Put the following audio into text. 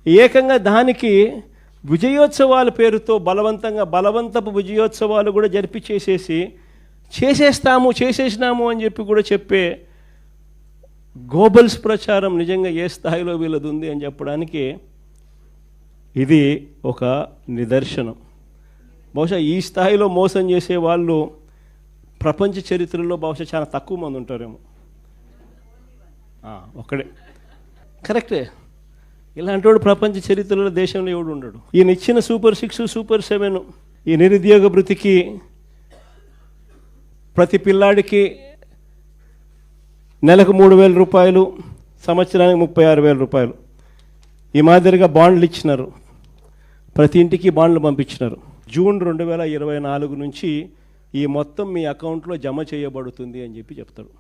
ఏకంగా దానికి విజయోత్సవాల పేరుతో బలవంతపు విజయోత్సవాలు కూడా చేసేసినాము అని చెప్పి కూడా చెప్పే గోబల్స్ ప్రచారం నిజంగా ఏ స్థాయిలో వీళ్ళది ఉంది అని చెప్పడానికి ఇది ఒక నిదర్శనం. బహుశా ఈ స్థాయిలో మోసం చేసే వాళ్ళు ప్రపంచ చరిత్రలో బహుశా చాలా తక్కువ మంది ఉంటారేమో. ఒక్కడే కరెక్టే. ఇలాంటి వాడు ప్రపంచ చరిత్రలో దేశంలో ఎవడు ఉండడు. ఈయన ఇచ్చిన సూపర్ 6, సూపర్ 7 ఈ నిరుద్యోగ భృతికి ప్రతి పిల్లాడికి నెలకు 3,000 రూపాయలు, సంవత్సరానికి 36,000 రూపాయలు. ఈ మాదిరిగా బాండ్లు ఇచ్చినారు, ప్రతి ఇంటికి బాండ్లు పంపించినారు. జూన్ 2024 నుంచి ఈ మొత్తం మీ అకౌంట్లో జమ చేయబడుతుంది అని చెప్పి చెప్తారు.